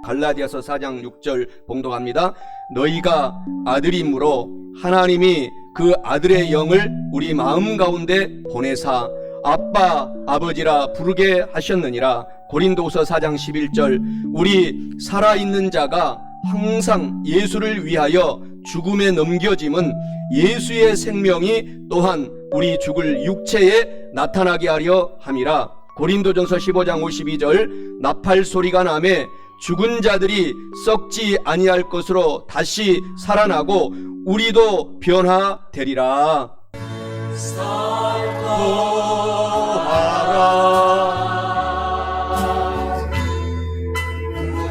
갈라디아서 4장 6절 봉독합니다. 너희가 아들이므로 하나님이 그 아들의 영을 우리 마음 가운데 보내사 아빠 아버지라 부르게 하셨느니라. 고린도후서 4장 11절 우리 살아있는 자가 항상 예수를 위하여 죽음에 넘겨짐은 예수의 생명이 또한 우리 죽을 육체에 나타나게 하려 함이라. 고린도전서 15장 52절 나팔 소리가 나매 죽은 자들이 썩지 아니할 것으로 다시 살아나고 우리도 변화되리라.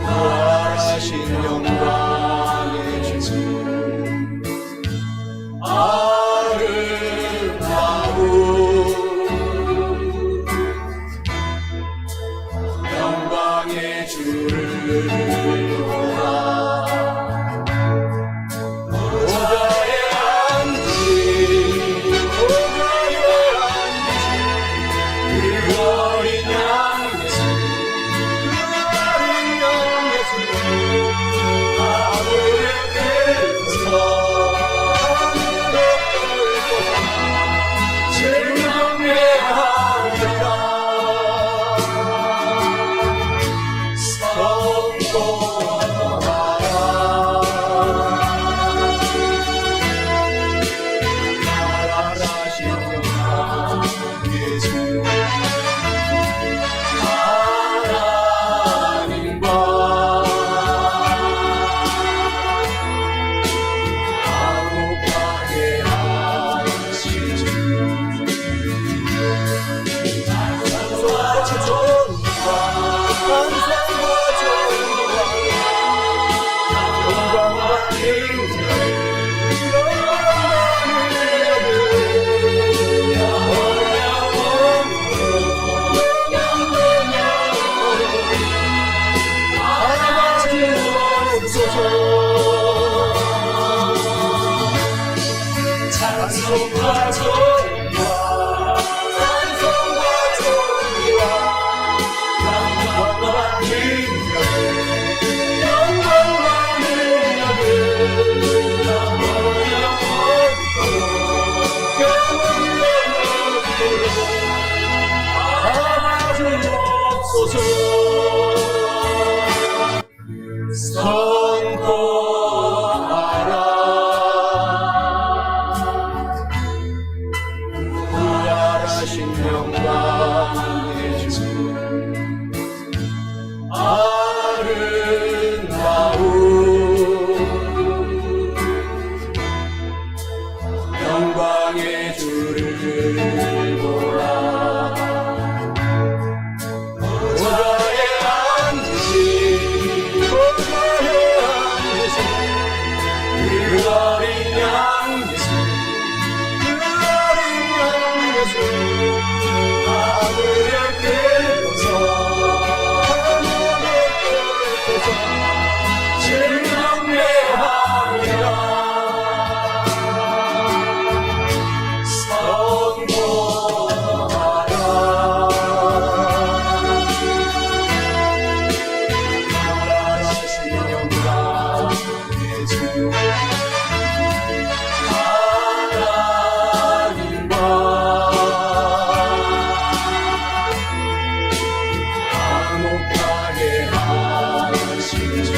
부활하신 영광의 주 아름다운 영광의 주를 보라. 보좌에 앉으신 그 어린 양 예수, 그 어린 양 예수 하늘에 들어서 즐거워하리라. 찬송과 존귀와 영광과 능력을 아버지옵소서. 선포하라. 부활하신 영광의 주 아름다운 영광의 주를 보라. 보좌에 앉으신 그 어린 양 예수, 그 어린 양 예수 하늘에 들어서 즐겁게하리라. 선포하라. 부활하신 영광의 주 하나님과 화목하게 하신 주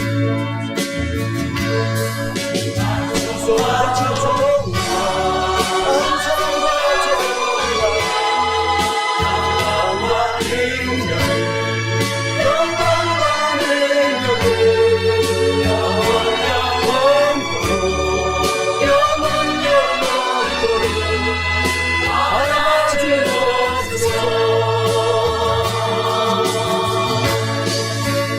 찬송과 존귀와 영광과 능력을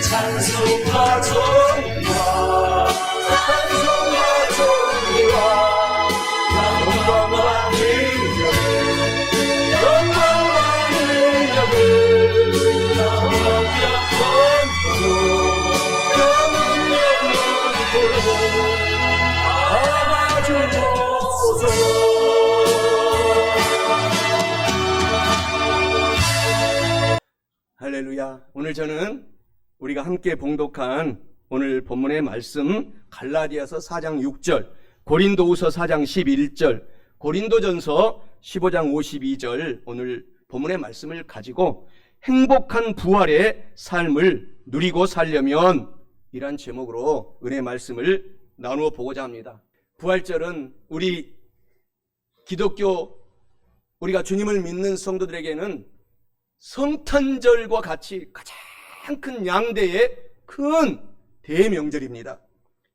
찬송과 존귀와 영광과 능력을 아버지옵소서. 할렐루야. 오늘 저는 우리가 함께 봉독한 오늘 본문의 말씀 갈라디아서 4장 6절, 고린도후서 4장 11절, 고린도전서 15장 52절 오늘 본문의 말씀을 가지고 행복한 부활의 삶을 누리고 살려면 이란 제목으로 은혜 말씀을 나누어 보고자 합니다. 부활절은 우리 기독교 우리가 주님을 믿는 성도들에게는 성탄절과 같이 가장 큰 양대의 큰 대명절입니다.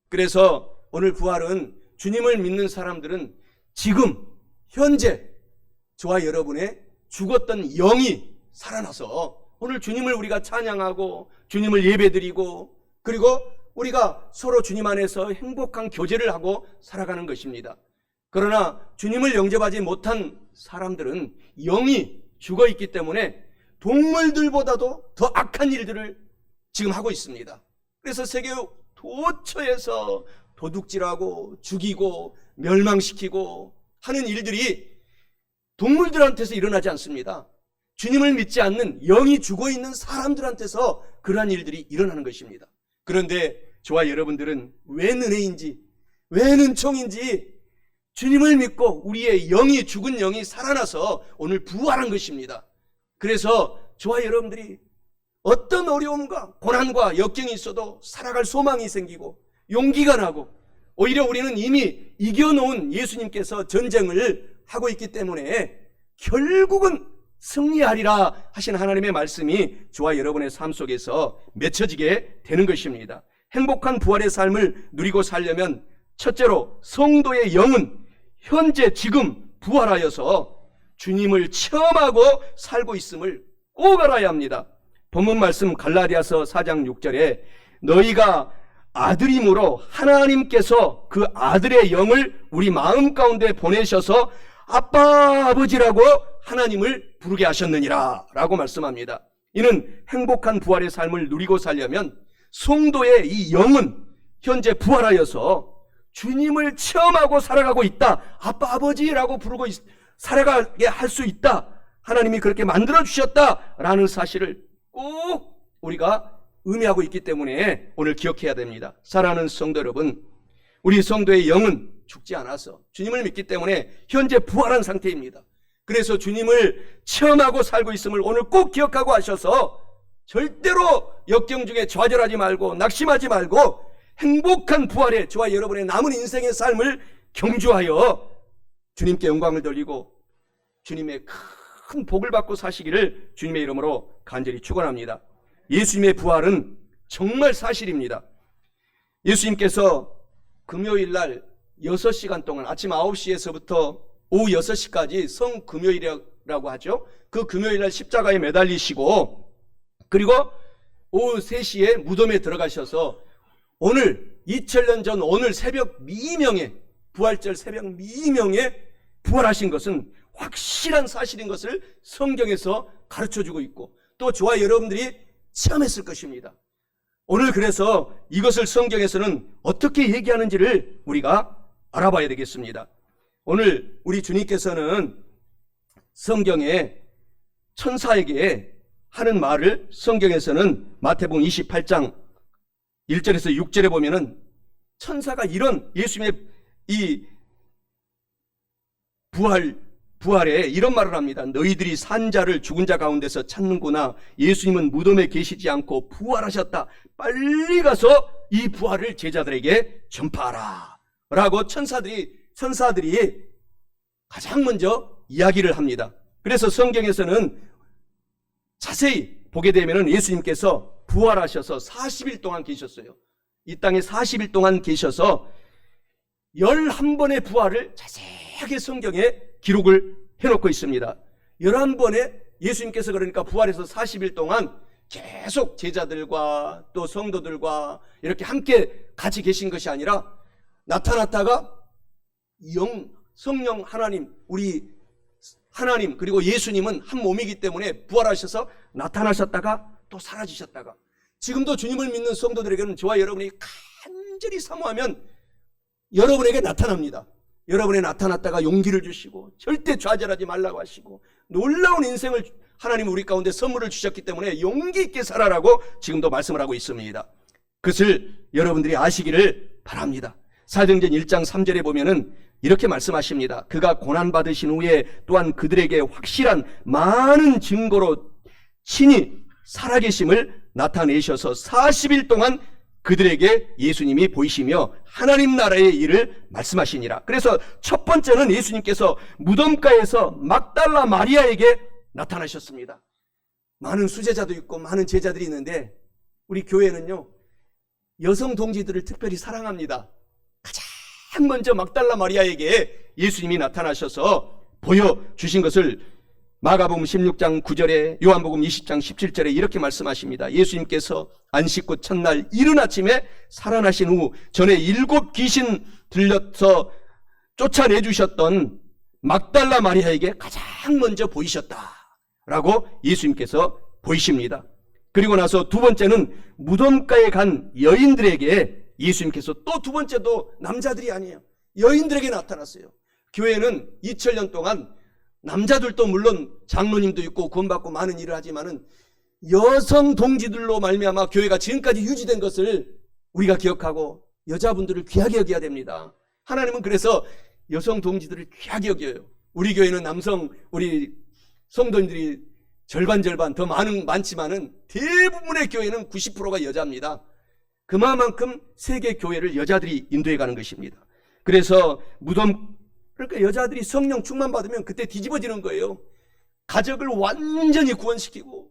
그래서 오늘 부활은 주님을 믿는 사람들은 지금 현재 저와 여러분의 죽었던 영이 살아나서 오늘 주님을 우리가 찬양하고 주님을 예배드리고 그리고 우리가 서로 주님 안에서 행복한 교제를 하고 살아가는 것입니다. 그러나 주님을 영접하지 못한 사람들은 영이 죽어있기 때문에 동물들보다도 더 악한 일들을 지금 하고 있습니다. 그래서 세계 도처에서 도둑질하고 죽이고 멸망시키고 하는 일들이 동물들한테서 일어나지 않습니다. 주님을 믿지 않는 영이 죽어있는 사람들한테서 그러한 일들이 일어나는 것입니다. 그런데 저와 여러분들은 왜 은혜인지 왜 은총인지 주님을 믿고 우리의 영이 죽은 영이 살아나서 오늘 부활한 것입니다. 그래서 저와 여러분들이 어떤 어려움과 고난과 역경이 있어도 살아갈 소망이 생기고 용기가 나고 오히려 우리는 이미 이겨놓은 예수님께서 전쟁을 하고 있기 때문에 결국은 승리하리라 하신 하나님의 말씀이 저와 여러분의 삶 속에서 맺혀지게 되는 것입니다. 행복한 부활의 삶을 누리고 살려면 첫째로 성도의 영은 현재 지금 부활하여서 주님을 체험하고 살고 있음을 꼭 알아야 합니다. 본문 말씀 갈라디아서 4장 6절에 너희가 아들임으로 하나님께서 그 아들의 영을 우리 마음 가운데 보내셔서 아빠 아버지라고 하나님을 부르게 하셨느니라 라고 말씀합니다. 이는 행복한 부활의 삶을 누리고 살려면 성도의 이 영은 현재 부활하여서 주님을 체험하고 살아가고 있다. 아빠 아버지라고 부르고 살아가게 할 수 있다. 하나님이 그렇게 만들어 주셨다라는 사실을 꼭 우리가 의미하고 있기 때문에 오늘 기억해야 됩니다. 사랑하는 성도 여러분, 우리 성도의 영은 죽지 않아서 주님을 믿기 때문에 현재 부활한 상태입니다. 그래서 주님을 체험하고 살고 있음을 오늘 꼭 기억하고 하셔서 절대로 역경 중에 좌절하지 말고 낙심하지 말고 행복한 부활에 저와 여러분의 남은 인생의 삶을 경주하여 주님께 영광을 돌리고 주님의 큰 복을 받고 사시기를 주님의 이름으로 간절히 축원합니다. 예수님의 부활은 정말 사실입니다. 예수님께서 금요일 날 6시간 동안 아침 9시에서부터 오후 6시까지 성금요일이라고 하죠. 그 금요일 날 십자가에 매달리시고 그리고 오후 3시에 무덤에 들어가셔서 오늘 2000년 전 오늘 새벽 미명에 부활절 새벽 미명에 부활하신 것은 확실한 사실인 것을 성경에서 가르쳐주고 있고 또 저와 여러분들이 체험했을 것입니다. 오늘 그래서 이것을 성경에서는 어떻게 얘기하는지를 우리가 알아봐야 되겠습니다. 오늘 우리 주님께서는 성경에 천사에게 하는 말을 성경에서는 마태복음 28장 1절에서 6절에 보면은 천사가 이런 예수님의 이 부활에 이런 말을 합니다. 너희들이 산 자를 죽은 자 가운데서 찾는구나. 예수님은 무덤에 계시지 않고 부활하셨다. 빨리 가서 이 부활을 제자들에게 전파하라 라고 천사들이 가장 먼저 이야기를 합니다. 그래서 성경에서는 자세히 보게 되면 예수님께서 부활하셔서 40일 동안 계셨어요. 이 땅에 40일 동안 계셔서 11번의 부활을 자세하게 성경에 기록을 해놓고 있습니다. 11번에 예수님께서 그러니까 부활해서 40일 동안 계속 제자들과 또 성도들과 이렇게 함께 같이 계신 것이 아니라 나타났다가 성령 하나님, 우리 하나님 그리고 예수님은 한 몸이기 때문에 부활하셔서 나타나셨다가 또 사라지셨다가 지금도 주님을 믿는 성도들에게는 저와 여러분이 간절히 사모하면 여러분에게 나타납니다. 여러분에 나타났다가 용기를 주시고 절대 좌절하지 말라고 하시고 놀라운 인생을 하나님 우리 가운데 선물을 주셨기 때문에 용기 있게 살아라고 지금도 말씀을 하고 있습니다. 그것을 여러분들이 아시기를 바랍니다. 사도행전 1장 3절에 보면은 이렇게 말씀하십니다. 그가 고난받으신 후에 또한 그들에게 확실한 많은 증거로 친히 살아계심을 나타내셔서 40일 동안 그들에게 예수님이 보이시며 하나님 나라의 일을 말씀하시니라. 그래서 첫 번째는 예수님께서 무덤가에서 막달라 마리아에게 나타나셨습니다. 많은 수제자도 있고 많은 제자들이 있는데 우리 교회는요, 여성 동지들을 특별히 사랑합니다. 가장 먼저 막달라 마리아에게 예수님이 나타나셔서 보여주신 것을 마가복음 16장 9절에 요한복음 20장 17절에 이렇게 말씀하십니다. 예수님께서 안식 후 첫날 이른 아침에 살아나신 후 전에 7 귀신 들려서 쫓아내주셨던 막달라 마리아에게 가장 먼저 보이셨다라고 예수님께서 보이십니다. 그리고 나서 두 번째는 무덤가에 간 여인들에게 예수님께서 또 두 번째도 남자들이 아니에요. 여인들에게 나타났어요. 교회는 2000년 동안 남자들도 물론 장로님도 있고 구원받고 많은 일을 하지만은 여성 동지들로 말미암아 교회가 지금까지 유지된 것을 우리가 기억하고 여자분들을 귀하게 여겨야 됩니다. 하나님은 그래서 여성 동지들을 귀하게 여겨요. 우리 교회는 남성 우리 성도님들이 절반 더 많지만은 대부분의 교회는 90%가 여자입니다. 그만큼 세계 교회를 여자들이 인도해 가는 것입니다. 그래서 그러니까 여자들이 성령 충만 받으면 그때 뒤집어지는 거예요. 가족을 완전히 구원시키고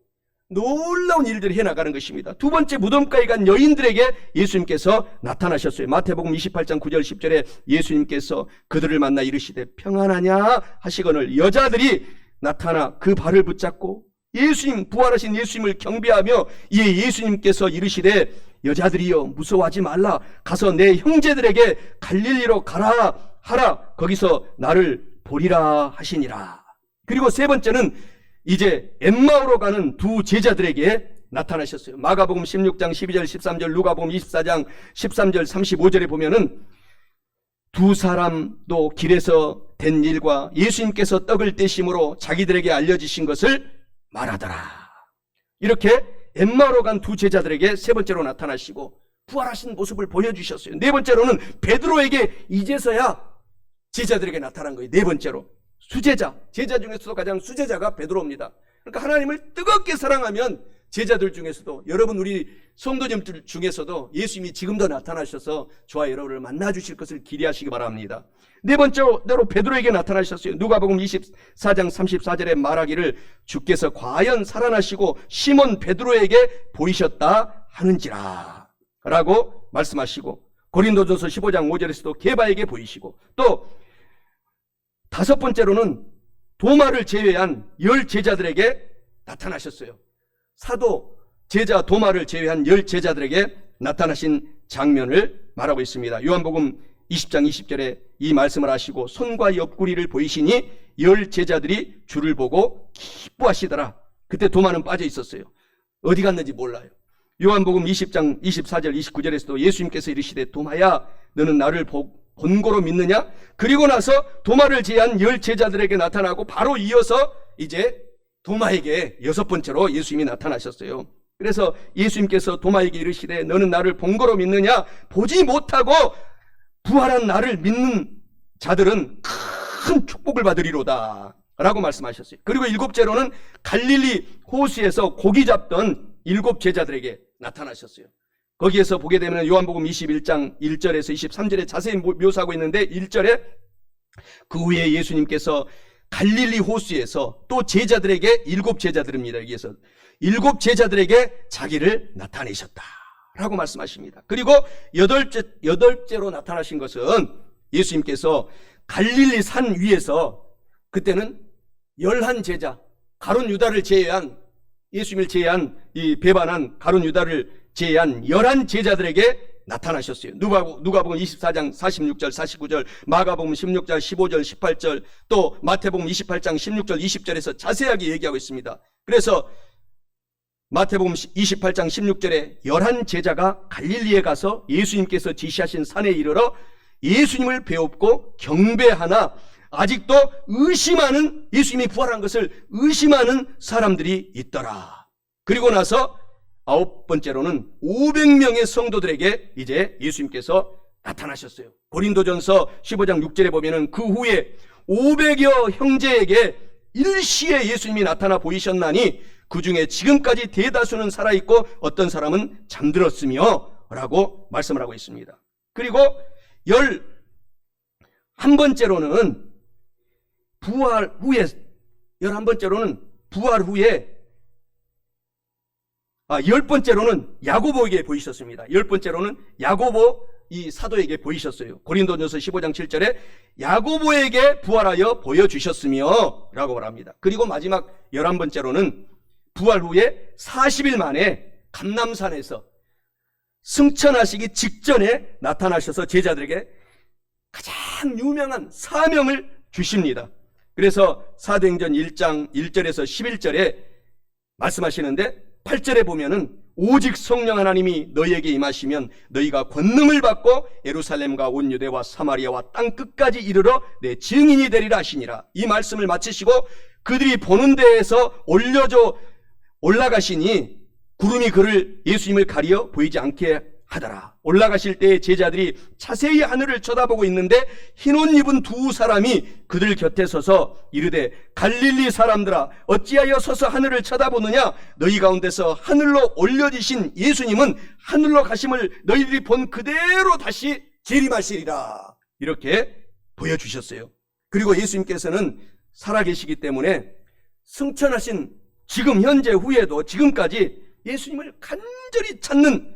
놀라운 일들을 해나가는 것입니다. 두 번째, 무덤가에 간 여인들에게 예수님께서 나타나셨어요. 마태복음 28장 9절 10절에 예수님께서 그들을 만나 이르시되 평안하냐 하시거늘 여자들이 나타나 그 발을 붙잡고 예수님, 부활하신 예수님을 경배하며 이에 예수님께서 이르시되 여자들이여 무서워하지 말라. 가서 내 형제들에게 갈릴리로 가라 하라. 거기서 나를 보리라 하시니라. 그리고 세 번째는 이제 엠마오로 가는 두 제자들에게 나타나셨어요. 마가복음 16장 12절 13절, 누가복음 24장 13절 35절에 보면은 두 사람도 길에서 된 일과 예수님께서 떡을 떼심으로 자기들에게 알려주신 것을 말하더라. 이렇게 엠마오로 간 두 제자들에게 세 번째로 나타나시고 부활하신 모습을 보여주셨어요. 네 번째로는 베드로에게 이제서야 제자들에게 나타난 거예요. 네 번째로 수제자, 제자 중에서도 가장 수제자가 베드로입니다. 그러니까 하나님을 뜨겁게 사랑하면 제자들 중에서도 여러분 우리 성도님들 중에서도 예수님이 지금도 나타나셔서 저와 여러분을 만나주실 것을 기대하시기 바랍니다. 네 번째로 베드로에게 나타나셨어요. 누가복음 24장 34절에 말하기를 주께서 과연 살아나시고 시몬 베드로에게 보이셨다 하는지라 라고 말씀하시고 고린도전서 15장 5절에서도 게바에게 보이시고 또 다섯 번째로는 도마를 제외한 10 제자들에게 나타나셨어요. 사도 제자 도마를 제외한 10 제자들에게 나타나신 장면을 말하고 있습니다. 요한복음 20장 20절에 이 말씀을 하시고 손과 옆구리를 보이시니 10 제자들이 주를 보고 기뻐하시더라. 그때 도마는 빠져 있었어요. 어디 갔는지 몰라요. 요한복음 20장 24절 29절에서도 예수님께서 이르시되 도마야 너는 나를 본고로 믿느냐? 그리고 나서 도마를 제한 10 제자들에게 나타나고 바로 이어서 이제 도마에게 여섯 번째로 예수님이 나타나셨어요. 그래서 예수님께서 도마에게 이르시되 너는 나를 본고로 믿느냐? 보지 못하고 부활한 나를 믿는 자들은 큰 축복을 받으리로다 라고 말씀하셨어요. 그리고 일곱째로는 갈릴리 호수에서 고기 잡던 7 제자들에게 나타나셨어요. 거기에서 보게 되면 요한복음 21장 1절에서 23절에 자세히 묘사하고 있는데 1절에 그 후에 예수님께서 갈릴리 호수에서 또 제자들에게 7 제자들입니다. 여기에서 7 제자들에게 자기를 나타내셨다 라고 말씀하십니다. 그리고 여덟째로 나타나신 것은 예수님께서 갈릴리 산 위에서 그때는 11 제자 가룟 유다를 제외한 예수님을 제외한 이 배반한 가룟 유다를 제외한 11 제자들에게 나타나셨어요. 누가복음 24장 46절 49절, 마가복음 16장 15절 18절, 또 마태복음 28장 16절 20절에서 자세하게 얘기하고 있습니다. 그래서 마태복음 28장 16절에 11 제자가 갈릴리에 가서 예수님께서 지시하신 산에 이르러 예수님을 배웁고 경배하나 아직도 의심하는, 예수님이 부활한 것을 의심하는 사람들이 있더라. 그리고 나서 9번째로는 500명의 성도들에게 이제 예수님께서 나타나셨어요. 고린도전서 15장 6절에 보면은 그 후에 500여 형제에게 일시에 예수님이 나타나 보이셨나니 그 중에 지금까지 대다수는 살아있고 어떤 사람은 잠들었으며 라고 말씀을 하고 있습니다. 그리고 11번째로는 부활 후에 10번째로는 야고보에게 보이셨습니다. 10번째로는 야고보 이 사도에게 보이셨어요. 고린도전서 15장 7절에 야고보에게 부활하여 보여주셨으며 라고 말합니다. 그리고 마지막 11번째로는 부활 후에 40일 만에 감람산에서 승천하시기 직전에 나타나셔서 제자들에게 가장 유명한 사명을 주십니다. 그래서 사도행전 1장 1절에서 11절에 말씀하시는데 8절에 보면은 오직 성령 하나님이 너희에게 임하시면 너희가 권능을 받고 예루살렘과 온 유대와 사마리아와 땅 끝까지 이르러 내 증인이 되리라 하시니라. 이 말씀을 마치시고 그들이 보는 데에서 올라가시니 구름이 그를 예수님을 가리어 보이지 않게 하더라. 올라가실 때에 제자들이 자세히 하늘을 쳐다보고 있는데 흰옷 입은 두 사람이 그들 곁에 서서 이르되 갈릴리 사람들아 어찌하여 서서 하늘을 쳐다보느냐. 너희 가운데서 하늘로 올려지신 예수님은 하늘로 가심을 너희들이 본 그대로 다시 재림하시리라. 이렇게 보여주셨어요. 그리고 예수님께서는 살아계시기 때문에 승천하신 지금 현재 후에도 지금까지 예수님을 간절히 찾는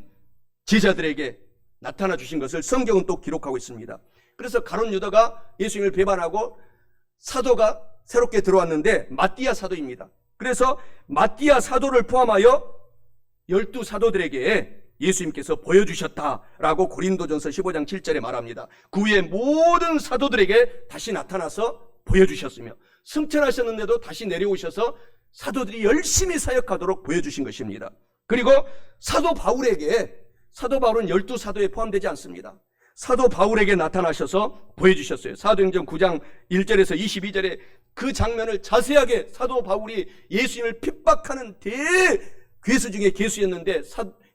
제자들에게 나타나 주신 것을 성경은 또 기록하고 있습니다. 그래서 가룟 유다가 예수님을 배반하고 사도가 새롭게 들어왔는데 마띠아 사도입니다. 그래서 마띠아 사도를 포함하여 12사도들에게 예수님께서 보여주셨다라고 고린도전서 15장 7절에 말합니다. 그 후에 모든 사도들에게 다시 나타나서 보여주셨으며 승천하셨는데도 다시 내려오셔서 사도들이 열심히 사역하도록 보여주신 것입니다. 그리고 사도 바울은 12사도에 포함되지 않습니다. 사도 바울에게 나타나셔서 보여주셨어요. 사도행전 9장 1절에서 22절에 그 장면을 자세하게 사도 바울이 예수님을 핍박하는 대괴수 중에 괴수였는데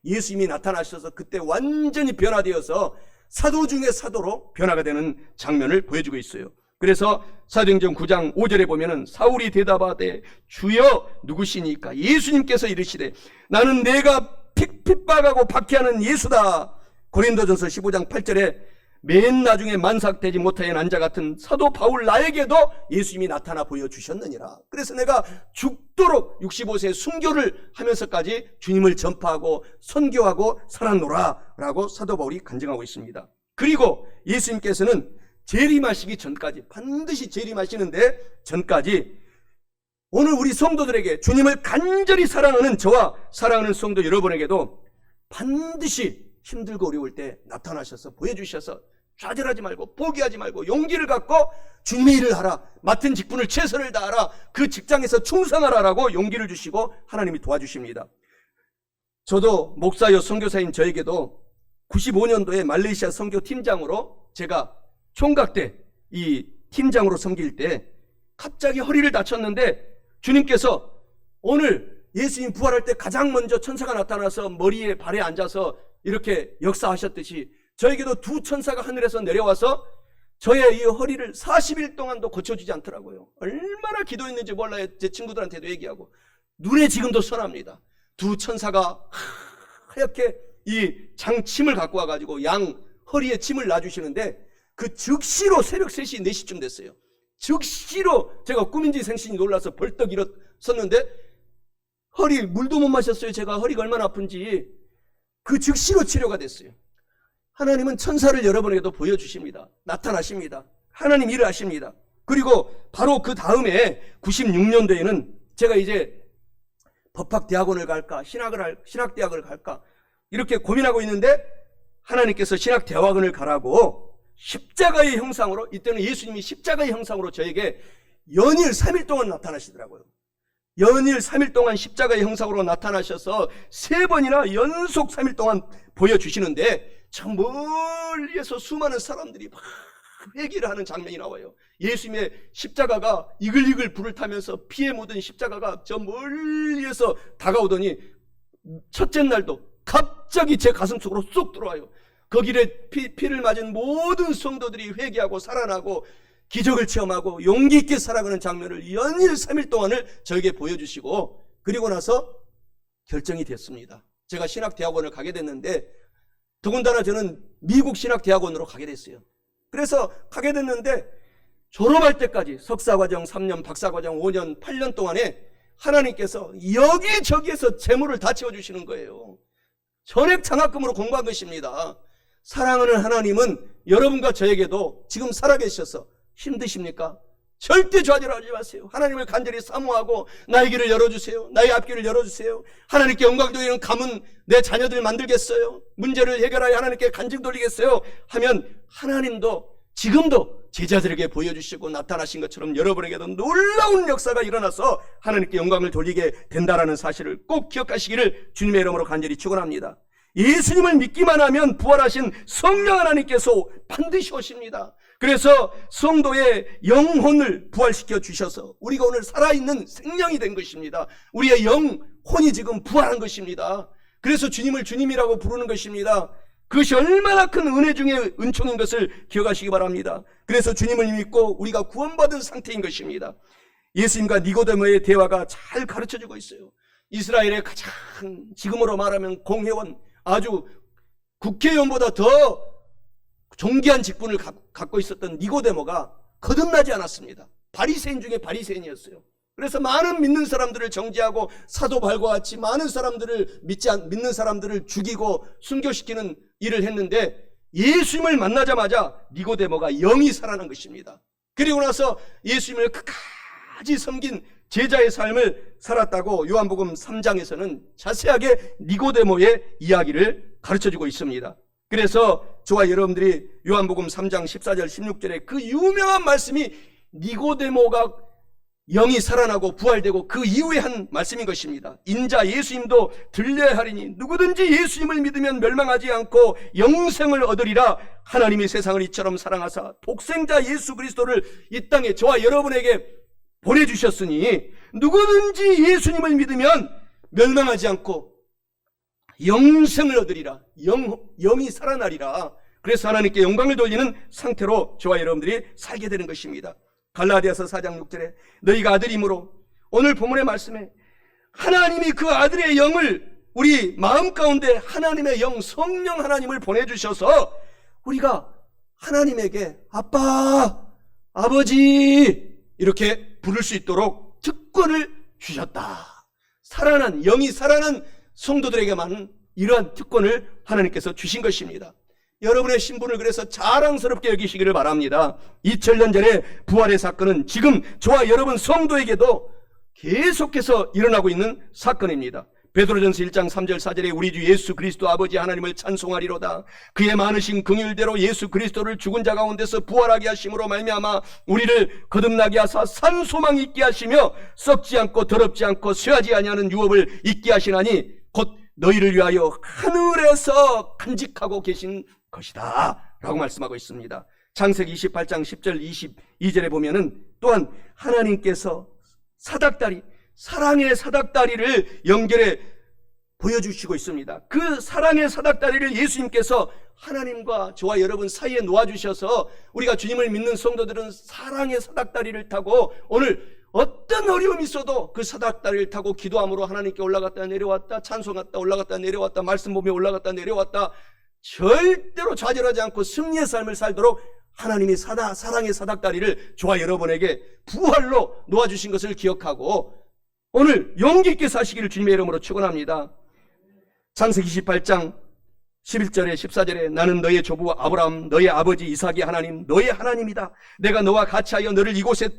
예수님이 나타나셔서 그때 완전히 변화되어서 사도 중에 사도로 변화가 되는 장면을 보여주고 있어요. 그래서 사도행전 9장 5절에 보면은 사울이 대답하되 주여 누구시니까? 예수님께서 이르시되 나는 내가 핍박하고 박해하는 예수다. 고린도전서 15장 8절에 맨 나중에 만삭되지 못하여 난 자 같은 사도 바울 나에게도 예수님이 나타나 보여주셨느니라. 그래서 내가 죽도록 65세 순교를 하면서까지 주님을 전파하고 선교하고 살았노라 라고 사도 바울이 간증하고 있습니다. 그리고 예수님께서는 재림하시기 전까지, 반드시 재림하시는데 전까지 오늘 우리 성도들에게 주님을 간절히 사랑하는 저와 사랑하는 성도 여러분에게도 반드시 힘들고 어려울 때 나타나셔서 보여주셔서 좌절하지 말고 포기하지 말고 용기를 갖고 주님의 일을 하라, 맡은 직분을 최선을 다하라, 그 직장에서 충성하라라고 용기를 주시고 하나님이 도와주십니다. 저도 목사여 선교사인 저에게도 95년도에 말레이시아 선교팀장으로 제가 총각 때 이 팀장으로 섬길 때 갑자기 허리를 다쳤는데 주님께서 오늘 예수님 부활할 때 가장 먼저 천사가 나타나서 머리에 발에 앉아서 이렇게 역사하셨듯이 저에게도 두 천사가 하늘에서 내려와서 저의 이 허리를 40일 동안도 고쳐주지 않더라고요. 얼마나 기도했는지 몰라요. 제 친구들한테도 얘기하고. 눈에 지금도 선합니다. 두 천사가 하얗게 이 장침을 갖고 와가지고 양 허리에 침을 놔주시는데 그 즉시로 새벽 3시, 4시쯤 됐어요. 즉시로 제가 꿈인지 생신이 놀라서 벌떡 일어섰는데 허리 물도 못 마셨어요. 제가 허리가 얼마나 아픈지. 그 즉시로 치료가 됐어요. 하나님은 천사를 여러분에게도 보여주십니다. 나타나십니다. 하나님 일을 하십니다. 그리고 바로 그 다음에 96년도에는 제가 이제 법학대학원을 갈까 신학대학을 갈까 이렇게 고민하고 있는데 하나님께서 신학대학원을 가라고 십자가의 형상으로, 이때는 예수님이 십자가의 형상으로 저에게 연일 3일 동안 나타나시더라고요. 연일 3일 동안 십자가의 형상으로 나타나셔서 3번이나 연속 3일 동안 보여주시는데 저 멀리에서 수많은 사람들이 막 회개를 하는 장면이 나와요. 예수님의 십자가가 이글이글 불을 타면서 피에 묻은 십자가가 저 멀리에서 다가오더니 첫째 날도 갑자기 제 가슴 속으로 쏙 들어와요. 그 길에 피를 맞은 모든 성도들이 회개하고 살아나고 기적을 체험하고 용기 있게 살아가는 장면을 연일 3일 동안을 저에게 보여주시고, 그리고 나서 결정이 됐습니다. 제가 신학대학원을 가게 됐는데, 더군다나 저는 미국 신학대학원으로 가게 됐어요. 그래서 가게 됐는데 졸업할 때까지 석사과정 3년, 박사과정 5년, 8년 동안에 하나님께서 여기저기에서 재물을 다 채워주시는 거예요. 전액 장학금으로 공부한 것입니다. 사랑하는 하나님은 여러분과 저에게도 지금 살아계셔서 힘드십니까? 절대 좌절하지 마세요. 하나님을 간절히 사모하고 나의 길을 열어주세요. 나의 앞길을 열어주세요. 하나님께 영광 돌리는 가문 내 자녀들 만들겠어요. 문제를 해결하여 하나님께 간증 돌리겠어요 하면 하나님도 지금도 제자들에게 보여주시고 나타나신 것처럼 여러분에게도 놀라운 역사가 일어나서 하나님께 영광을 돌리게 된다는 사실을 꼭 기억하시기를 주님의 이름으로 간절히 축원합니다. 예수님을 믿기만 하면 부활하신 성령 하나님께서 반드시 오십니다. 그래서 성도의 영혼을 부활시켜 주셔서 우리가 오늘 살아있는 생명이 된 것입니다. 우리의 영혼이 지금 부활한 것입니다. 그래서 주님을 주님이라고 부르는 것입니다. 그것이 얼마나 큰 은혜 중에 은총인 것을 기억하시기 바랍니다. 그래서 주님을 믿고 우리가 구원받은 상태인 것입니다. 예수님과 니고데모의 대화가 잘 가르쳐주고 있어요. 이스라엘의 가장 지금으로 말하면 공회원, 아주 국회의원보다 더 존귀한 직분을 갖고 있었던 니고데모가 거듭나지 않았습니다. 바리새인 중에 바리새인이었어요. 그래서 많은 믿는 사람들을 정죄하고 사도 바울과 같이 많은 사람들을 믿는 사람들을 죽이고 순교시키는 일을 했는데, 예수님을 만나자마자 니고데모가 영이 살아난 것입니다. 그리고 나서 예수님을 끝까지 섬긴 제자의 삶을 살았다고 요한복음 3장에서는 자세하게 니고데모의 이야기를 가르쳐주고 있습니다. 그래서 저와 여러분들이 요한복음 3장 14절 16절에 그 유명한 말씀이 니고데모가 영이 살아나고 부활되고 그 이후에 한 말씀인 것입니다. 인자 예수님도 들려야 하리니 누구든지 예수님을 믿으면 멸망하지 않고 영생을 얻으리라. 하나님이 세상을 이처럼 사랑하사 독생자 예수 그리스도를 이 땅에 저와 여러분에게 보내주셨으니 누구든지 예수님을 믿으면 멸망하지 않고 영생을 얻으리라. 영이 살아나리라. 그래서 하나님께 영광을 돌리는 상태로 저와 여러분들이 살게 되는 것입니다. 갈라디아서 4장 6절에 너희가 아들이므로, 오늘 본문의 말씀에 하나님이 그 아들의 영을 우리 마음 가운데 하나님의 영 성령 하나님을 보내주셔서 우리가 하나님에게 아빠, 아버지 이렇게 부를 수 있도록 특권을 주셨다. 살아난 영이 살아난 성도들에게만 이러한 특권을 하나님께서 주신 것입니다. 여러분의 신분을 그래서 자랑스럽게 여기시기를 바랍니다. 2000년 전의 부활의 사건은 지금 저와 여러분 성도에게도 계속해서 일어나고 있는 사건입니다. 베드로전서 1장 3절 4절에 우리 주 예수 그리스도 아버지 하나님을 찬송하리로다. 그의 많으신 긍휼대로 예수 그리스도를 죽은 자 가운데서 부활하게 하심으로 말미암아 우리를 거듭나게 하사 산 소망 있게 하시며 썩지 않고 더럽지 않고 쇠하지 아니하는 유업을 있게 하시나니 곧 너희를 위하여 하늘에서 간직하고 계신 것이다 라고 말씀하고 있습니다. 창세기 28장 10절 22절에 보면은 또한 하나님께서 사닥다리, 사랑의 사닥다리를 연결해 보여주시고 있습니다. 그 사랑의 사닥다리를 예수님께서 하나님과 저와 여러분 사이에 놓아주셔서 우리가 주님을 믿는 성도들은 사랑의 사닥다리를 타고 오늘 어떤 어려움이 있어도 그 사닥다리를 타고 기도함으로 하나님께 올라갔다 내려왔다, 찬송했다 올라갔다 내려왔다, 말씀 보며 올라갔다 내려왔다, 절대로 좌절하지 않고 승리의 삶을 살도록 하나님이 사랑의 사닥다리를 저와 여러분에게 부활로 놓아주신 것을 기억하고 오늘 용기 있게 사시기를 주님의 이름으로 축원합니다. 창세기 28장 11절에 14절에 나는 너의 조부 아브라함 너의 아버지 이삭의 하나님 너의 하나님이다. 내가 너와 같이하여 너를 이곳에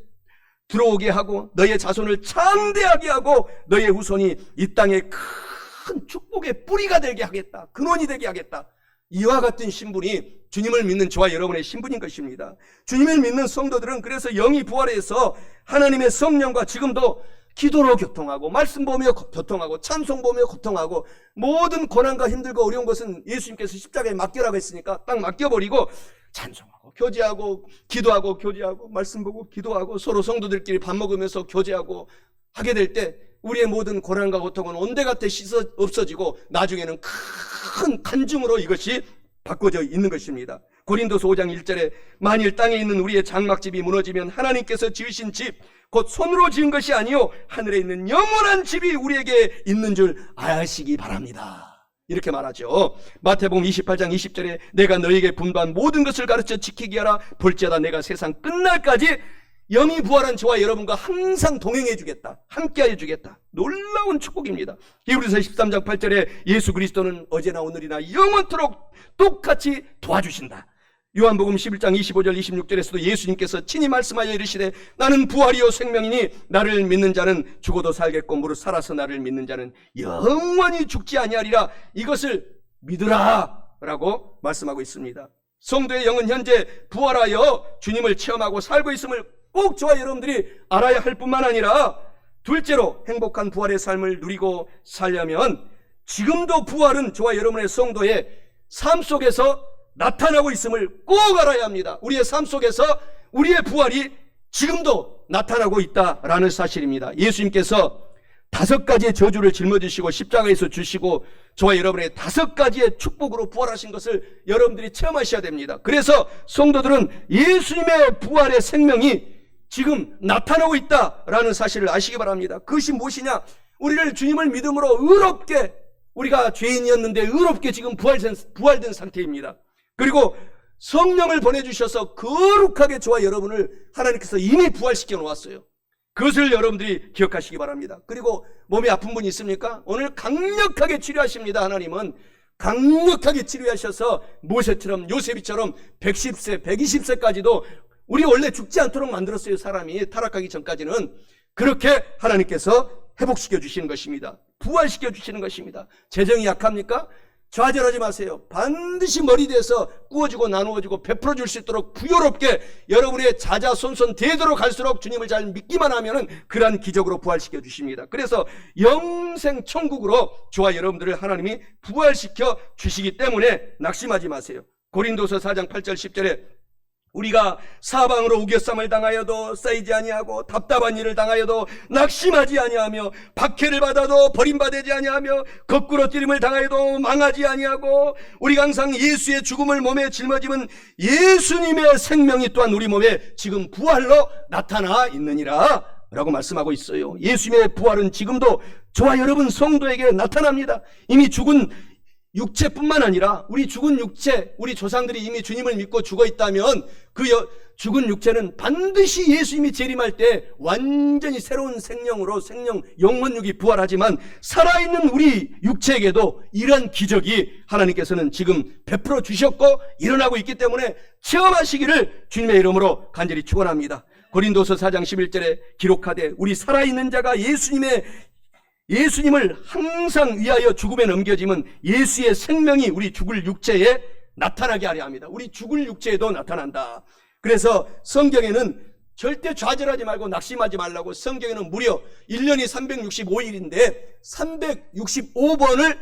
들어오게 하고 너의 자손을 창대하게 하고 너의 후손이 이 땅에 큰 축복의 뿌리가 되게 하겠다. 근원이 되게 하겠다. 이와 같은 신분이 주님을 믿는 저와 여러분의 신분인 것입니다. 주님을 믿는 성도들은 그래서 영이 부활해서 하나님의 성령과 지금도 기도로 교통하고 말씀 보며 교통하고 찬송 보며 교통하고 모든 고난과 힘들고 어려운 것은 예수님께서 십자가에 맡겨라고 했으니까 딱 맡겨버리고 찬송하고 교제하고 기도하고 교제하고 말씀 보고 기도하고 서로 성도들끼리 밥 먹으면서 교제하고 하게 될 때 우리의 모든 고난과 고통은 온데간데 씻어 없어지고 나중에는 큰 간증으로 이것이 바꿔져 있는 것입니다. 고린도서 5장 1절에 만일 땅에 있는 우리의 장막집이 무너지면 하나님께서 지으신 집 곧 손으로 지은 것이 아니요 하늘에 있는 영원한 집이 우리에게 있는 줄 아시기 바랍니다. 이렇게 말하죠. 마태복음 28장 20절에 내가 너에게 분부한 모든 것을 가르쳐 지키게 하라. 볼지어다 내가 세상 끝날까지 영이 부활한 저와 여러분과 항상 동행해 주겠다. 함께해 주겠다. 놀라운 축복입니다. 히브리서 13장 8절에 예수 그리스도는 어제나 오늘이나 영원토록 똑같이 도와주신다. 요한복음 11장 25절 26절에서도 예수님께서 친히 말씀하여 이르시되 나는 부활이요 생명이니 나를 믿는 자는 죽어도 살겠고 무릇 살아서 나를 믿는 자는 영원히 죽지 아니하리라. 이것을 믿으라 라고 말씀하고 있습니다. 성도의 영은 현재 부활하여 주님을 체험하고 살고 있음을 꼭 저와 여러분들이 알아야 할 뿐만 아니라 둘째로 행복한 부활의 삶을 누리고 살려면 지금도 부활은 저와 여러분의 성도의 삶 속에서 나타나고 있음을 꼭 알아야 합니다. 우리의 삶 속에서 우리의 부활이 지금도 나타나고 있다라는 사실입니다. 예수님께서 5가지의 저주를 짊어지시고 십자가에서 주시고 저와 여러분의 5가지의 축복으로 부활하신 것을 여러분들이 체험하셔야 됩니다. 그래서 성도들은 예수님의 부활의 생명이 지금 나타나고 있다라는 사실을 아시기 바랍니다. 그것이 무엇이냐? 우리를 주님을 믿음으로 의롭게, 우리가 죄인이었는데 의롭게 지금 부활된 상태입니다. 그리고 성령을 보내주셔서 거룩하게 저와 여러분을 하나님께서 이미 부활시켜 놓았어요. 그것을 여러분들이 기억하시기 바랍니다. 그리고 몸이 아픈 분이 있습니까? 오늘 강력하게 치료하십니다. 하나님은 강력하게 치료하셔서 모세처럼 요셉이처럼 110세 120세까지도 우리 원래 죽지 않도록 만들었어요. 사람이 타락하기 전까지는. 그렇게 하나님께서 회복시켜 주시는 것입니다. 부활시켜 주시는 것입니다. 재정이 약합니까? 좌절하지 마세요. 반드시 머리대에서 구워주고 나누어주고 베풀어 줄 수 있도록 부요롭게 여러분의 자자손손 대대로 갈수록 주님을 잘 믿기만 하면은 그러한 기적으로 부활시켜 주십니다. 그래서 영생 천국으로 저와 여러분들을 하나님이 부활시켜 주시기 때문에 낙심하지 마세요. 고린도서 4장 8절 10절에 우리가 사방으로 우겨쌈을 당하여도 쌓이지 아니하고 답답한 일을 당하여도 낙심하지 아니하며 박해를 받아도 버림받지 아니하며 거꾸로 찌림을 당하여도 망하지 아니하고 우리가 항상 예수의 죽음을 몸에 짊어지면 예수님의 생명이 또한 우리 몸에 지금 부활로 나타나 있느니라 라고 말씀하고 있어요. 예수님의 부활은 지금도 저와 여러분 성도에게 나타납니다. 이미 죽은 육체뿐만 아니라 우리 죽은 육체, 우리 조상들이 이미 주님을 믿고 죽어 있다면 그 죽은 육체는 반드시 예수님이 재림할 때 완전히 새로운 생명으로 영혼육이 부활하지만 살아있는 우리 육체에게도 이러한 기적이 하나님께서는 지금 베풀어 주셨고 일어나고 있기 때문에 체험하시기를 주님의 이름으로 간절히 축원합니다. 고린도서 4장 11절에 기록하되 우리 살아있는 자가 예수님을 항상 위하여 죽음에 넘겨지면 예수의 생명이 우리 죽을 육체에 나타나게 하려 합니다. 우리 죽을 육체에도 나타난다. 그래서 성경에는 절대 좌절하지 말고 낙심하지 말라고 성경에는 무려 1년이 365일인데 365번을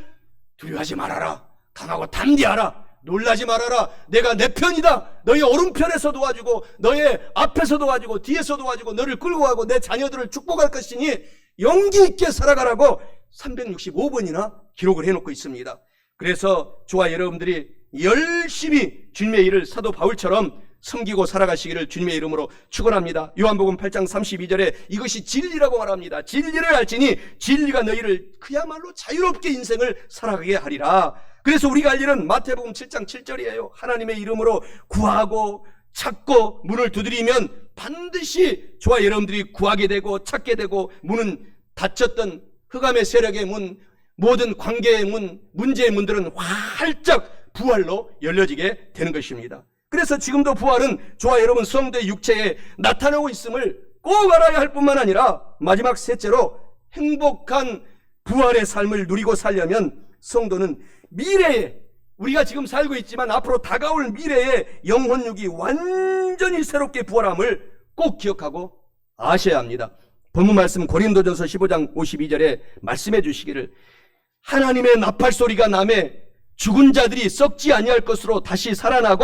두려워하지 말아라. 강하고 담대하라. 놀라지 말아라. 내가 내 편이다. 너의 오른편에서 도와주고 너의 앞에서 도와주고 뒤에서 도와주고 너를 끌고 가고 내 자녀들을 축복할 것이니 용기 있게 살아가라고 365번이나 기록을 해놓고 있습니다. 그래서 저와 여러분들이 열심히 주님의 일을 사도 바울처럼 섬기고 살아가시기를 주님의 이름으로 축원합니다. 요한복음 8장 32절에 이것이 진리라고 말합니다. 진리를 알지니 진리가 너희를 그야말로 자유롭게 인생을 살아가게 하리라. 그래서 우리가 할 일은 마태복음 7장 7절이에요. 하나님의 이름으로 구하고 찾고 문을 두드리면 반드시 저와 여러분들이 구하게 되고 찾게 되고 문은 닫혔던 흑암의 세력의 문, 모든 관계의 문, 문제의 문들은 활짝 부활로 열려지게 되는 것입니다. 그래서 지금도 부활은 저와 여러분 성도의 육체에 나타나고 있음을 꼭 알아야 할 뿐만 아니라 마지막 셋째로 행복한 부활의 삶을 누리고 살려면 성도는 미래에 우리가 지금 살고 있지만 앞으로 다가올 미래에 영혼육이 완전히 새롭게 부활함을 꼭 기억하고 아셔야 합니다. 본문 말씀 고린도전서 15장 52절에 말씀해 주시기를 하나님의 나팔 소리가 나매 죽은 자들이 썩지 아니할 것으로 다시 살아나고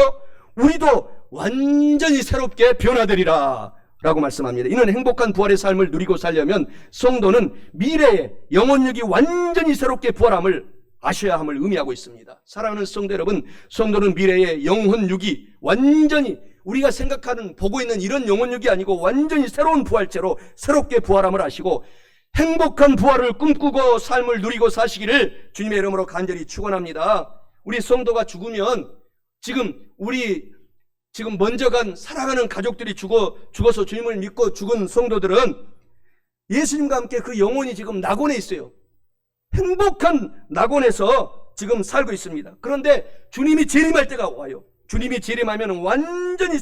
우리도 완전히 새롭게 변화되리라 라고 말씀합니다. 이는 행복한 부활의 삶을 누리고 살려면 성도는 미래의 영혼력이 완전히 새롭게 부활함을 아셔야 함을 의미하고 있습니다. 사랑하는 성도 여러분, 성도는 미래의 영혼육이 완전히 우리가 생각하는 보고 있는 이런 영혼육이 아니고 완전히 새로운 부활체로 새롭게 부활함을 아시고 행복한 부활을 꿈꾸고 삶을 누리고 사시기를 주님의 이름으로 간절히 축원합니다. 우리 성도가 죽으면 우리 먼저 살아가는 가족들이 죽어서 주님을 믿고 죽은 성도들은 예수님과 함께 그 영혼이 지금 낙원에 있어요. 행복한 낙원에서 지금 살고 있습니다. 그런데 주님이 재림할 때가 와요. 주님이 재림하면 완전히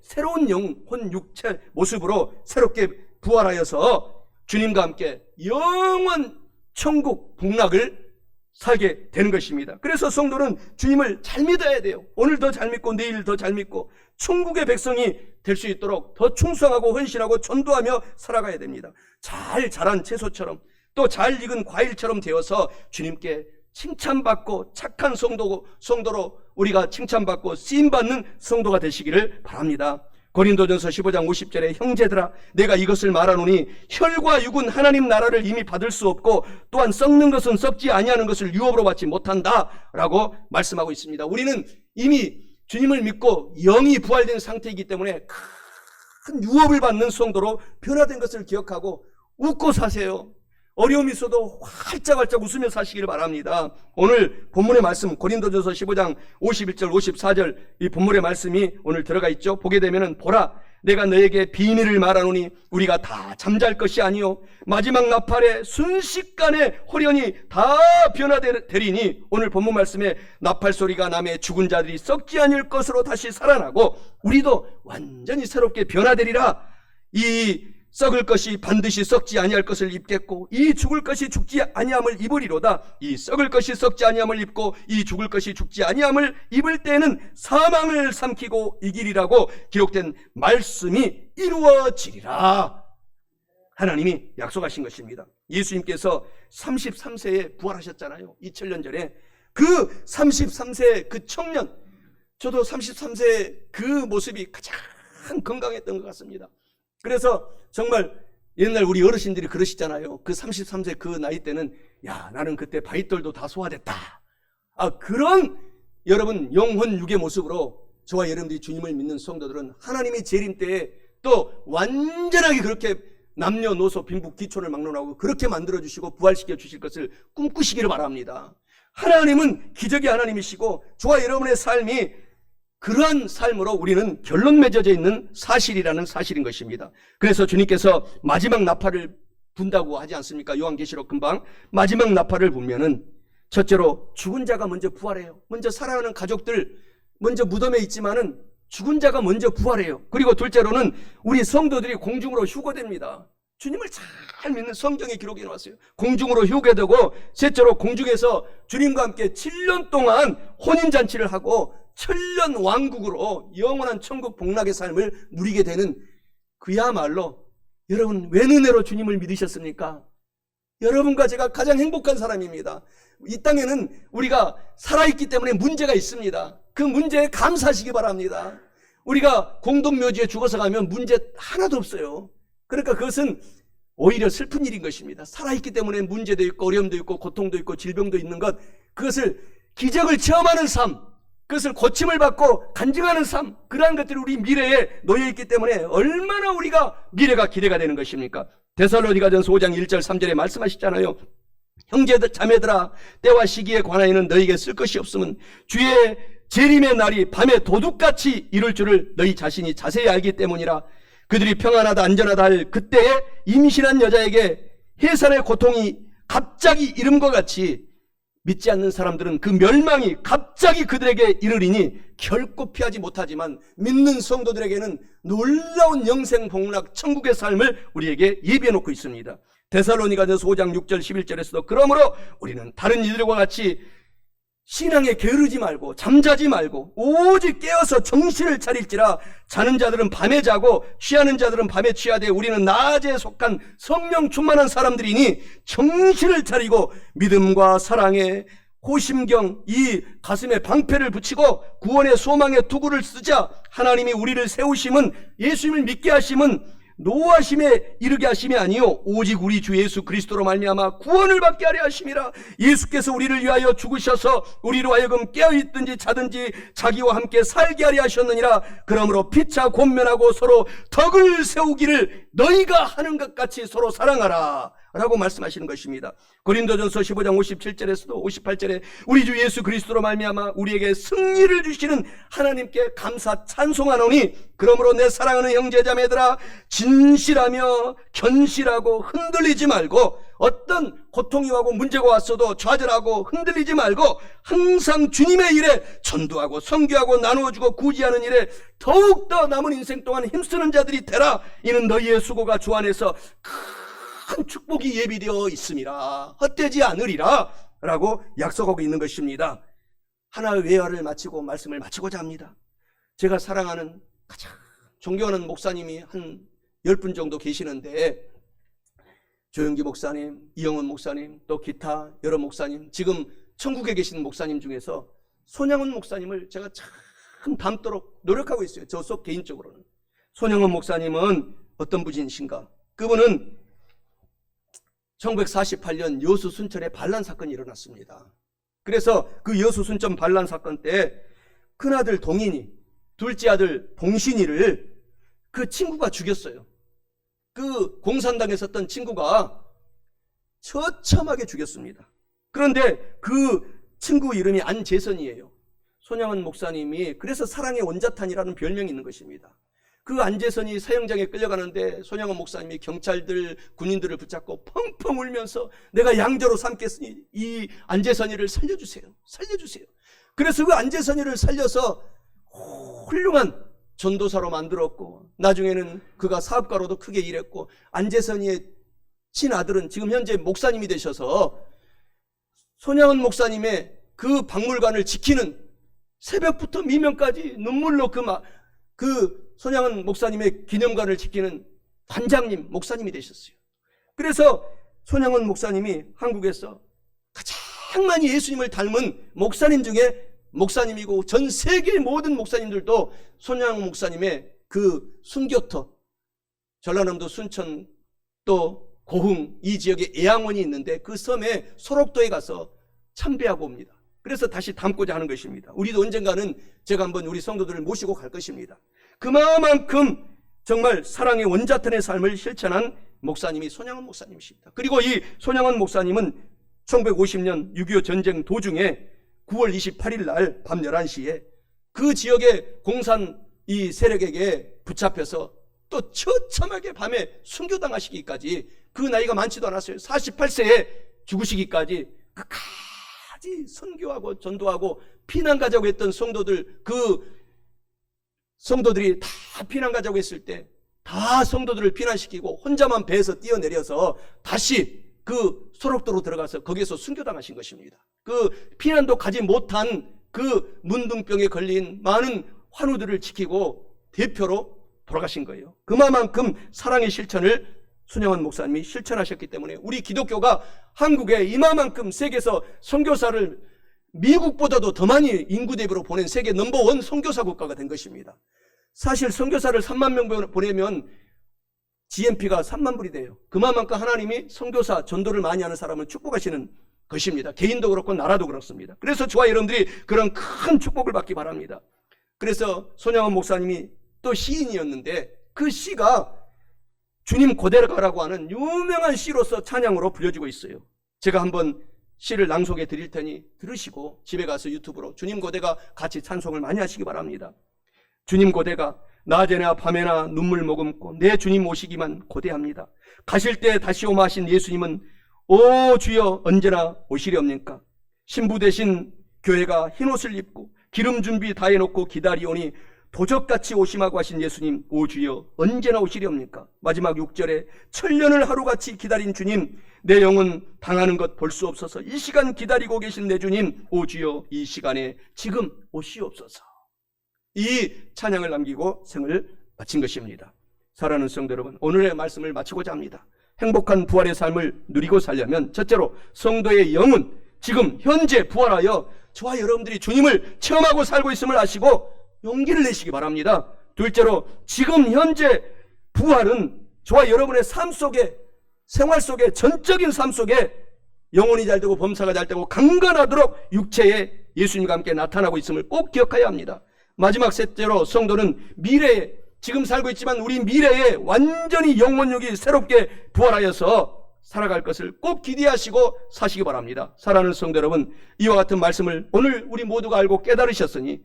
새로운 영혼 육체 모습으로 새롭게 부활하여서 주님과 함께 영원 천국 복락을 살게 되는 것입니다. 그래서 성도는 주님을 잘 믿어야 돼요. 오늘 더 잘 믿고 내일 더 잘 믿고 천국의 백성이 될 수 있도록 더 충성하고 헌신하고 전도하며 살아가야 됩니다. 잘 자란 채소처럼 또 잘 익은 과일처럼 되어서 주님께 칭찬받고 착한 성도로 우리가 칭찬받고 쓰임받는 성도가 되시기를 바랍니다. 고린도전서 15장 50절에 형제들아 내가 이것을 말하노니 혈과 육은 하나님 나라를 이미 받을 수 없고 또한 썩는 것은 썩지 아니하는 것을 유업으로 받지 못한다 라고 말씀하고 있습니다. 우리는 이미 주님을 믿고 영이 부활된 상태이기 때문에 큰 유업을 받는 성도로 변화된 것을 기억하고 웃고 사세요. 어려움이 있어도 활짝활짝 웃으며 사시기를 바랍니다. 오늘 본문의 말씀 고린도전서 15장 51절 54절 이 본문의 말씀이 오늘 들어가 있죠. 보게 되면은 보라 내가 너에게 비밀을 말하노니 우리가 다 잠잘 것이 아니요 마지막 나팔에 순식간에 호련히 다 변화되리니 오늘 본문 말씀에 나팔 소리가 나매 죽은 자들이 썩지 않을 것으로 다시 살아나고 우리도 완전히 새롭게 변화되리라. 이 썩을 것이 반드시 썩지 아니할 것을 입겠고 이 죽을 것이 죽지 아니함을 입으리로다. 이 썩을 것이 썩지 아니함을 입고 이 죽을 것이 죽지 아니함을 입을 때에는 사망을 삼키고 이기리라고 기록된 말씀이 이루어지리라. 하나님이 약속하신 것입니다. 예수님께서 33세에 부활하셨잖아요. 2000년 전에 그 33세 그 청년, 저도 33세 그 모습이 가장 건강했던 것 같습니다. 그래서 정말 옛날 우리 어르신들이 그러시잖아요. 그 33세 그 나이 때는 야 나는 그때 바위돌도 다 소화됐다. 그런 여러분 영혼 육의 모습으로 저와 여러분들이 주님을 믿는 성도들은 하나님의 재림 때에 또 완전하게 그렇게 남녀노소 빈부 귀촌을 막론하고 그렇게 만들어주시고 부활시켜 주실 것을 꿈꾸시기를 바랍니다. 하나님은 기적의 하나님이시고 저와 여러분의 삶이 그러한 삶으로 우리는 결론 맺어져 있는 사실이라는 사실인 것입니다. 그래서 주님께서 마지막 나팔을 분다고 하지 않습니까? 요한계시록 금방 마지막 나팔을 불면은 첫째로 죽은 자가 먼저 부활해요. 먼저 사랑하는 가족들 먼저 무덤에 있지만은 죽은 자가 먼저 부활해요. 그리고 둘째로는 우리 성도들이 공중으로 휴거됩니다. 주님을 잘 믿는 성경에 기록해 놓았어요. 공중으로 휴거되고 셋째로 공중에서 주님과 함께 7년 동안 혼인잔치를 하고 천년 왕국으로 영원한 천국 복락의 삶을 누리게 되는 그야말로 여러분 웬 은혜로 주님을 믿으셨습니까? 여러분과 제가 가장 행복한 사람입니다. 이 땅에는 우리가 살아있기 때문에 문제가 있습니다. 그 문제에 감사하시기 바랍니다. 우리가 공동묘지에 죽어서 가면 문제 하나도 없어요. 그러니까 그것은 오히려 슬픈 일인 것입니다. 살아있기 때문에 문제도 있고 어려움도 있고 고통도 있고 질병도 있는 것, 그것을 기적을 체험하는 삶, 그것을 고침을 받고 간증하는 삶, 그러한 것들이 우리 미래에 놓여있기 때문에 얼마나 우리가 미래가 기대가 되는 것입니까? 데살로니가전서 5장 1절 3절에 말씀하셨잖아요. 형제들 자매들아 때와 시기에 관하여는 너희에게 쓸 것이 없으면 주의 재림의 날이 밤에 도둑같이 이룰 줄을 너희 자신이 자세히 알기 때문이라. 그들이 평안하다 안전하다 할 그때에 임신한 여자에게 해산의 고통이 갑자기 이름과 같이 믿지 않는 사람들은 그 멸망이 갑자기 그들에게 이르리니 결코 피하지 못하지만 믿는 성도들에게는 놀라운 영생 복락 천국의 삶을 우리에게 예비해 놓고 있습니다. 데살로니가전서 5장 6절 11절에서도 그러므로 우리는 다른 이들과 같이 신앙에 게으르지 말고 잠자지 말고 오직 깨어서 정신을 차릴지라. 자는 자들은 밤에 자고 취하는 자들은 밤에 취하되 우리는 낮에 속한 성령 충만한 사람들이니 정신을 차리고 믿음과 사랑에 호심경 이 가슴에 방패를 붙이고 구원의 소망의 투구를 쓰자 하나님이 우리를 세우심은, 예수님을 믿게 하심은 노하심에 이르게 하심이 아니요 오직 우리 주 예수 그리스도로 말미암아 구원을 받게 하려 하심이라. 예수께서 우리를 위하여 죽으셔서 우리로 하여금 깨어있든지 자든지 자기와 함께 살게 하려 하셨느니라. 그러므로 피차 권면하고 서로 덕을 세우기를 너희가 하는 것 같이 서로 사랑하라 라고 말씀하시는 것입니다. 고린도전서 15장 57절에서도 58절에 우리 주 예수 그리스도로 말미암아 우리에게 승리를 주시는 하나님께 감사 찬송하노니 그러므로 내 사랑하는 형제자매들아 진실하며 견실하고 흔들리지 말고 어떤 고통이 오고 문제가 왔어도 좌절하고 흔들리지 말고 항상 주님의 일에 전도하고 선교하고 나누어주고 구제하는 일에 더욱더 남은 인생 동안 힘쓰는 자들이 되라. 이는 너희의 수고가 주 안에서 큰 축복이 예비되어 있음이라. 헛되지 않으리라 라고 약속하고 있는 것입니다. 하나의 외화를 마치고 말씀을 마치고자 합니다. 제가 사랑하는 가장 존경하는 목사님이 한 10분 정도 계시는데 조영기 목사님, 이영원 목사님, 또 기타 여러 목사님, 지금 천국에 계신 목사님 중에서 손양원 목사님을 제가 참 닮도록 노력하고 있어요. 저 속 개인적으로는. 손양원 목사님은 어떤 분이신가? 그분은 1948년 여수 순천에 반란 사건이 일어났습니다. 그래서 그 여수 순천 반란 사건 때 큰아들 동인이, 둘째 아들 봉신이를 그 친구가 죽였어요. 그 공산당에 있었던 친구가 처참하게 죽였습니다. 그런데 그 친구 이름이 안재선이에요. 손양원 목사님이 그래서 사랑의 원자탄이라는 별명이 있는 것입니다. 그 안재선이 사형장에 끌려가는데 손양원 목사님이 경찰들, 군인들을 붙잡고 펑펑 울면서 내가 양자로 삼겠으니 이 안재선이를 살려주세요. 살려주세요. 그래서 그 안재선이를 살려서 훌륭한 전도사로 만들었고 나중에는 그가 사업가로도 크게 일했고 안재선이의 친아들은 지금 현재 목사님이 되셔서 손양원 목사님의 그 박물관을 지키는 새벽부터 미명까지 눈물로 그 손양원 목사님의 기념관을 지키는 단장님, 목사님이 되셨어요. 그래서 손양원 목사님이 한국에서 가장 많이 예수님을 닮은 목사님 중에 목사님이고 전 세계 모든 목사님들도 손양원 목사님의 그 순교터, 전라남도 순천 또 고흥 이 지역에 애양원이 있는데 그 섬에 소록도에 가서 참배하고 옵니다. 그래서 다시 닮고자 하는 것입니다. 우리도 언젠가는 제가 한번 우리 성도들을 모시고 갈 것입니다. 그만큼 정말 사랑의 원자탄의 삶을 실천한 목사님이 손양원 목사님이십니다. 그리고 이 손양원 목사님은 1950년 6.25 전쟁 도중에 9월 28일 날 밤 11시에 그 지역의 공산 이 세력에게 붙잡혀서 또 처참하게 밤에 순교당하시기까지, 그 나이가 많지도 않았어요. 48세에 죽으시기까지 끝까지 선교하고 전도하고 피난 가자고 했던 성도들, 그 성도들이 다 피난 가자고 했을 때 다 성도들을 피난시키고 혼자만 배에서 뛰어내려서 다시 그 소록도로 들어가서 거기에서 순교당하신 것입니다. 그 피난도 가지 못한 그 문둥병에 걸린 많은 환우들을 지키고 대표로 돌아가신 거예요. 그만큼 사랑의 실천을 손양원 목사님이 실천하셨기 때문에 우리 기독교가 한국에 이만큼 세계에서 선교사를 미국보다도 더 많이 인구 대비로 보낸 세계 넘버원 선교사 국가가 된 것입니다. 사실 선교사를 3만 명 보내면 GNP가 3만 불이 돼요. 그만큼 하나님이 선교사 전도를 많이 하는 사람을 축복하시는 것입니다. 개인도 그렇고 나라도 그렇습니다. 그래서 저와 여러분들이 그런 큰 축복을 받기 바랍니다. 그래서 손양원 목사님이 또 시인이었는데 그 시가 주님 고대가라고 하는 유명한 시로서 찬양으로 불려지고 있어요. 제가 한번 시를 낭송해 드릴 테니 들으시고 집에 가서 유튜브로 주님 고대가 같이 찬송을 많이 하시기 바랍니다. 주님 고대가 낮에나 밤에나 눈물 머금고 내 주님 오시기만 고대합니다. 가실 때 다시 오마 하신 예수님은 오 주여 언제나 오시렵니까? 신부 대신 교회가 흰옷을 입고 기름 준비 다 해놓고 기다리오니 도적같이 오심하고 하신 예수님 오 주여 언제나 오시렵니까? 마지막 6절에 천년을 하루같이 기다린 주님 내 영혼 당하는 것 볼 수 없어서 이 시간 기다리고 계신 내 주님 오 주여 이 시간에 지금 오시옵소서. 이 찬양을 남기고 생을 마친 것입니다. 사랑하는 성도 여러분, 오늘의 말씀을 마치고자 합니다. 행복한 부활의 삶을 누리고 살려면 첫째로 성도의 영은 지금 현재 부활하여 저와 여러분들이 주님을 체험하고 살고 있음을 아시고 용기를 내시기 바랍니다. 둘째로 지금 현재 부활은 저와 여러분의 삶 속에, 생활 속에, 전적인 삶 속에 영혼이 잘되고 범사가 잘되고 강건하도록 육체에 예수님과 함께 나타나고 있음을 꼭 기억해야 합니다. 마지막 셋째로 성도는 미래에, 지금 살고 있지만 우리 미래에 완전히 영혼육이 새롭게 부활하여서 살아갈 것을 꼭 기대하시고 사시기 바랍니다. 사랑하는 성도 여러분, 이와 같은 말씀을 오늘 우리 모두가 알고 깨달으셨으니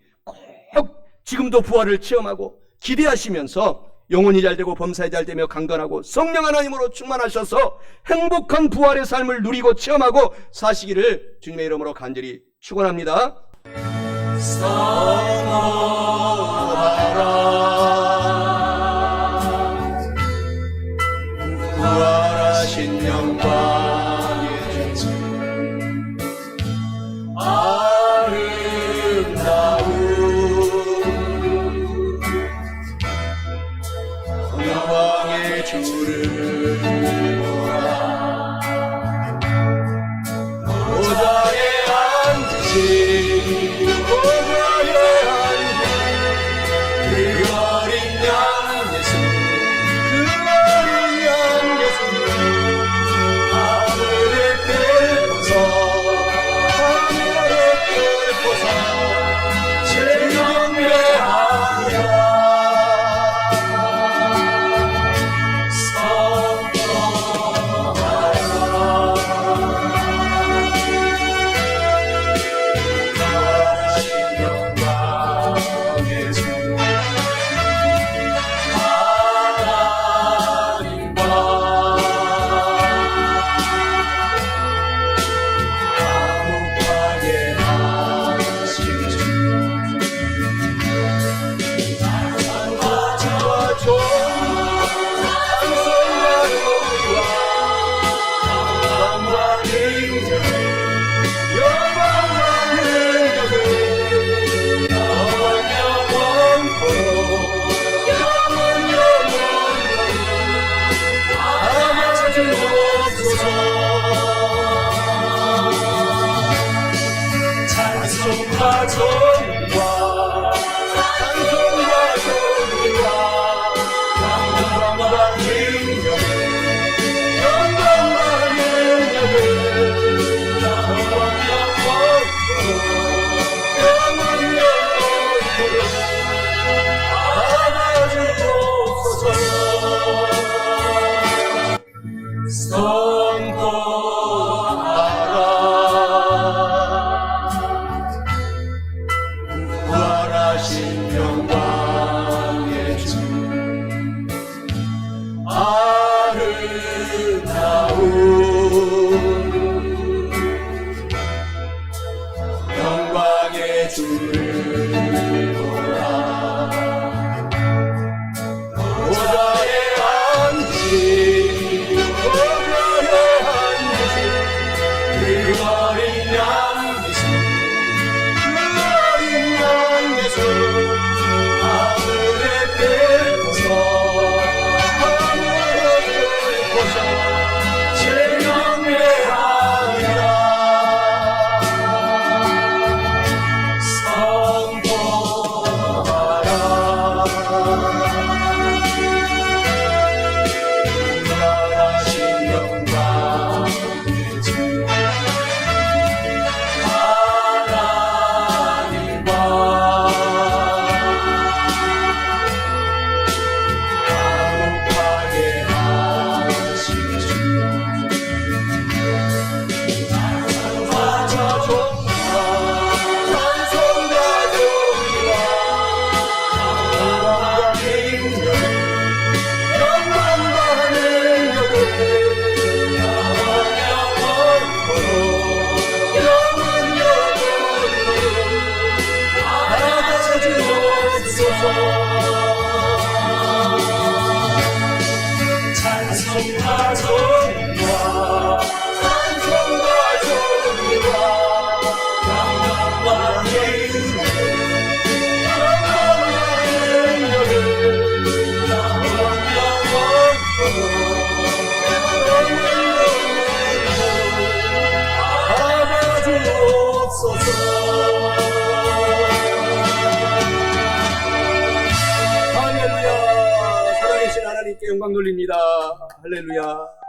꼭 지금도 부활을 체험하고 기대하시면서 영혼이 잘되고 범사에 잘되며 강건하고 성령 하나님으로 충만하셔서 행복한 부활의 삶을 누리고 체험하고 사시기를 주님의 이름으로 간절히 축원합니다. 부활하신 영광의 주 아름다운 영광의 주를 보라. 보좌에 앉으신 보좌에 앉으신 그 어린 양 예수, 그 어린 양 예수, 하늘의 뜰보사, 하늘의 뜰보사 제일 경배하리라. 찬송과 존귀와 찬송과 존귀와 영광과 능력을 영광과 능력을 영원 영원토록 받아주옵소서. 선포하라. 부활하신 영광의 주 아름다운 영광의 주를 보라. 보좌에 앉으신 보좌에 앉으신 그 어린 양 예수, 그 어린 양 예수, 하늘의 뜰보사, 하늘의 뜰보사 제일 경배하리라. 영광 돌립니다. 할렐루야.